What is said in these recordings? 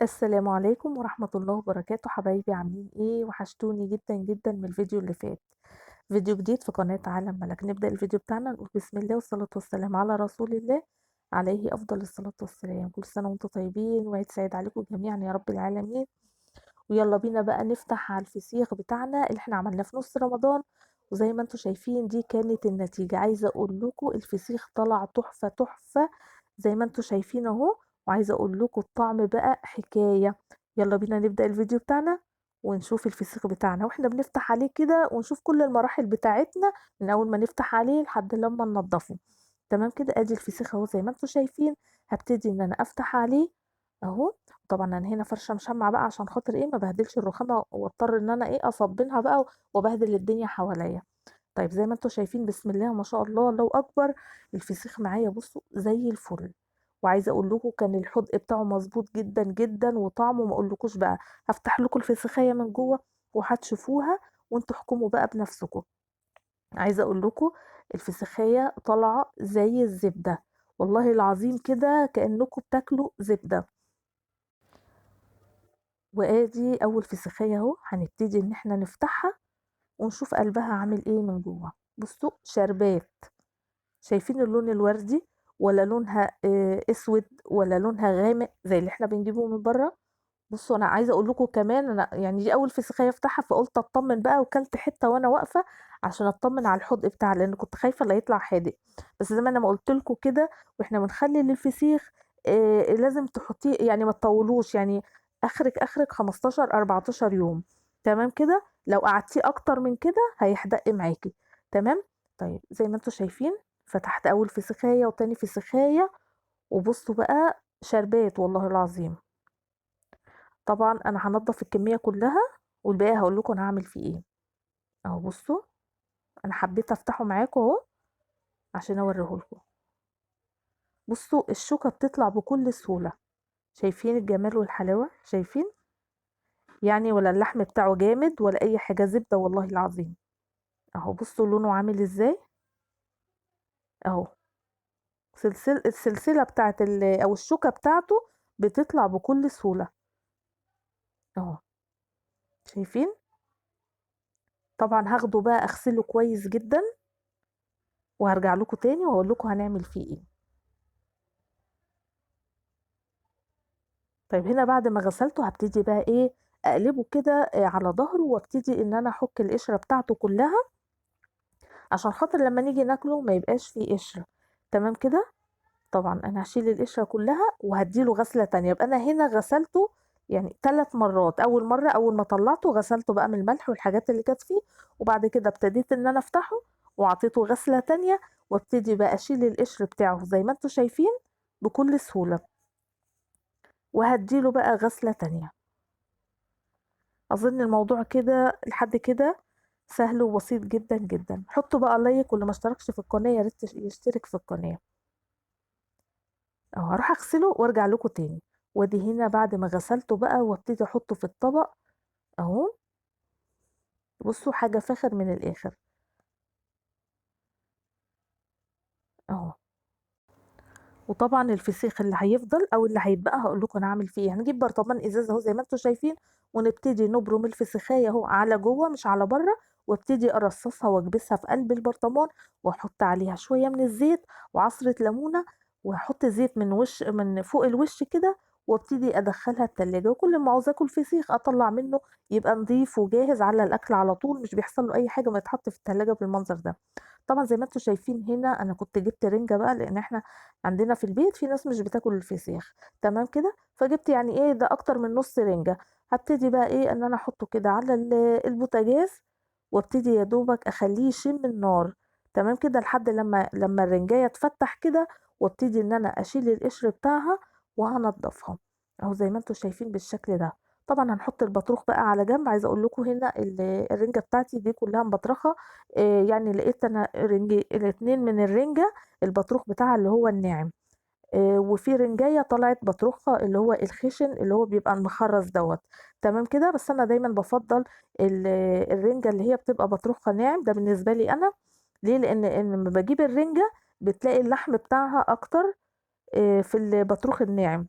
السلام عليكم ورحمة الله وبركاته، حبايبي عاملين ايه؟ وحشتوني جدا جدا من الفيديو اللي فات. فيديو جديد في قناة عالم ملك. نبدأ الفيديو بتاعنا نقول بسم الله والصلاة والسلام على رسول الله عليه أفضل الصلاة والسلام. كل سنة وانتم طيبين وعيد سعيد عليكم جميعا يا رب العالمين. ويلا بينا بقى نفتح على الفسيخ بتاعنا اللي احنا عملناه في نص رمضان. وزي ما انتم شايفين دي كانت النتيجة. عايزة اقول لكم الفسيخ طلع تحفة تحفة زي ما انتم شايفين اهو. وعايزة اقول لكم الطعم بقى حكاية. يلا بينا نبدأ الفيديو بتاعنا ونشوف الفسيخ بتاعنا واحنا بنفتح عليه كده ونشوف كل المراحل بتاعتنا من اول ما نفتح عليه لحد لما ننضفه. تمام كده، ادي الفسيخ اهو زي ما انتم شايفين. هبتدي ان انا افتح عليه اهو. طبعا انا هنا فرشه مشمع بقى عشان خاطر ايه ما بهدلش الرخامه واضطر ان انا ايه اصبنها بقى وبهدل الدنيا حواليا. طيب زي ما انتم شايفين بسم الله ما شاء الله الله اكبر. الفسيخ معايا بصوا زي الفل. وعايزه اقول لكم كان الحدق بتاعه مظبوط جدا جدا وطعمه ما اقولكوش بقى. هفتح لكم الفسيخيه من جوه وهتشوفوها وانتوا احكموا بقى بنفسكم. عايزه اقول لكم الفسيخيه طالعه زي الزبده. والله العظيم كده كانكم بتاكلوا زبده. وادي اول فسيخية اهو هنبتدي ان احنا نفتحها ونشوف قلبها عامل ايه من جوه. بصوا شربات. شايفين اللون الوردي ولا لونها اسود ولا لونها غامق زي اللي احنا بنجيبه من بره. بصوا انا عايزه اقول لكم كمان انا يعني دي اول فسيخية افتحها فقلت اطمن بقى وكلت حته وانا واقفه عشان اطمن على الحدق بتاعها لان كنت خايفه لا يطلع حادق. بس زي ما انا ما قلت لكم كده واحنا بنخلي الفسيخ لازم تحطيه يعني ما تطولوش يعني. اخرك 15 14 يوم. تمام كده لو قعدتيه اكتر من كده هيحدق معاكي. تمام. طيب زي ما انتم شايفين فتحت اول فسيخية وتاني فسيخية. وبصوا بقى شربات والله العظيم. طبعا انا هنضف الكمية كلها والباقي هقول لكم انا هعمل فيه ايه. اهو بصوا انا حبيت افتحه معاكم اهو عشان اوريه لكم. بصوا الشوكة بتطلع بكل سهولة. شايفين الجمال والحلاوة شايفين. يعني ولا اللحم بتاعه جامد ولا اي حاجة زبدة والله العظيم. اهو بصوا لونه عامل ازاي. اهو السلسلة بتاعت او الشوكة بتاعته بتطلع بكل سهولة. اهو شايفين. طبعا هاخده بقى اغسله كويس جدا وهرجع لكم تاني واقول لكم هنعمل فيه ايه. طيب هنا بعد ما غسلته هبتدي بقى ايه اقلبه كده على ظهره وابتدي ان انا احك القشرة بتاعته كلها عشان خاطر لما نيجي ناكله ما يبقاش فيه قشرة. تمام كده. طبعا انا هشيل القشرة كلها وهديله غسلة تانية. يبقى انا هنا غسلته يعني 3 مرات. اول مرة اول ما طلعته غسلته بقى من الملح والحاجات اللي كانت فيه. وبعد كده ابتديت ان انا افتحه وعطيته غسلة تانية وابتدي بقى اشيل القشر بتاعه زي ما انتوا شايفين بكل سهولة. وهديله بقى غسلة تانية. اظن الموضوع كده لحد كده سهل وبسيط جدا جدا. حطوا بقى لايك واللي ما اشتركش في القناة يا ريت يشترك في القناة. اهو هروح اغسله وارجع لكم تاني. وادي هنا بعد ما غسلته بقى وابتدي احطه في الطبق اهو. بصوا حاجة فاخر من الاخر اهو. وطبعا الفسيخ اللي هيفضل او اللي هيتبقى هقول لكم انا هعمل فيه إيه. هنجيب برطمان ازاز اهو زي ما انتم شايفين ونبتدي نبرم الفسيخية اهو على جوه مش على بره. وابتدي ارصصها واكبسها في قلب البرطمان واحط عليها شوية من الزيت وعصرة ليمونة. واحط زيت من من فوق الوش كده. وابتدي ادخلها التلاجة وكل ما عاوز اكل فسيخ اطلع منه يبقى نضيف وجاهز على الاكل على طول مش بيحصل له اي حاجة ما يتحط في التلاجة بالمنظر ده. طبعا زي ما انتم شايفين هنا انا كنت جبت رنجة بقى لان احنا عندنا في البيت في ناس مش بتاكل الفسيخ. تمام كده فجبت يعني ايه ده اكتر من نص رنجة. هبتدي بقى ايه ان انا احطه كده على البوتاجاز. وابتدي يا دوبك اخليه يشم النار. تمام كده لحد لما الرنجاية تفتح كده. وابتدي ان انا اشيل القشر بتاعها وهنضفها. اهو زي ما انتم شايفين بالشكل ده. طبعا هنحط البطروخ بقى على جنب. عايزه اقول لكم هنا الرنجه بتاعتي دي كلها مبطرخه. يعني لقيت انا الاتنين من الرنجه البطروخ بتاعها اللي هو الناعم. وفي رنجايه طلعت بطروخها اللي هو الخشن اللي هو بيبقى المخرز دوت. تمام كده بس انا دايما بفضل الرنجه اللي هي بتبقى بطروخها ناعم ده بالنسبه لي انا. ليه لان لما بجيب الرنجه بتلاقي اللحم بتاعها اكتر في البطروخ الناعم.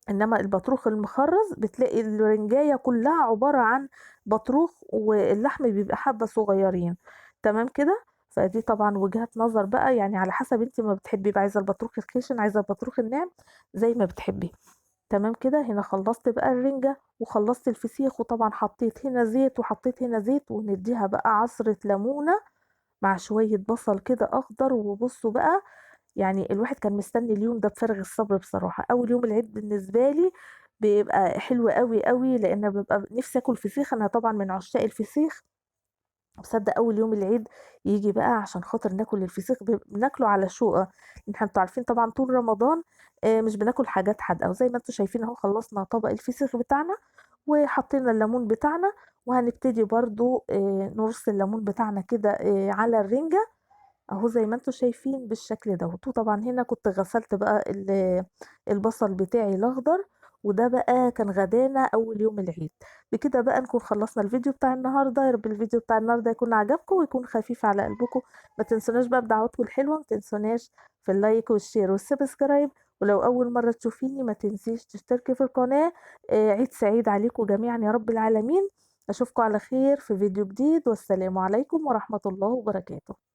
إنما البطروخ المخرّز بتلاقي الرنجاية كلّها عبارة عن بطروخ واللحم بيبقى حبّة صغيّرين، تمام كده؟ فدي طبعًا وجهات نظر بقى يعني على حسب أنتِ ما بتحبّي بقى، عايزة البطروخ الخشن، عايزة البطروخ الناعم، زي ما بتحبّي. تمام كده، هنا خلّصت بقى الرنجة وخلّصت الفسيخ وطبعًا حطّيت هنا زيت وحطّيت هنا زيت وندّيها بقى عصرة ليمونة مع شوية بصل كده أخضر، وبُصّوا بقى يعني الواحد كان مستني اليوم ده بفارغ الصبر بصراحة. أول يوم العيد بالنسبة لي بيبقى حلو أوي، أوي، لإن بابقى نِفْسي آكل فسيخ، أنا طبعًا من عشاق الفسيخ. تصدّق أول يوم العيد ييجي بقى عشان خاطر ناكل الفسيخ بناكله على شوقة، أنتم عارفين طبعًا طول رمضان مش بناكل حاجات حادقة، وزي ما أنتم شايفين أهو خلّصنا طبق الفسيخ بتاعنا، وحطينا الليمون بتاعنا، وهنبتدي برضه نرص الليمون بتاعنا كده على الرنجة أهو زي ما أنتم شايفين بالشكل دوّة. وطبعًا هنا كنت غسلت بقى البصل بتاعي الأخضر، وده بقى كان غدانا أول يوم العيد. بكده بقى نكون خلّصنا الفيديو بتاع النهارده، يا رب الفيديو بتاع النهارده يكون عجبكم ويكون خفيف على قلبكم. ما تنسوناش بقى بدعواتكم الحلوة، ما تنسوناش في اللايك والشير والسبسكرايب، ولو أول مرّة تشوفيني ما تنسيش تشتركي في القناة. عيد سعيد عليكم جميعًا يا رب العالمين. أشوفكم على خير في فيديو جديد، والسلام عليكم ورحمة الله وبركاته.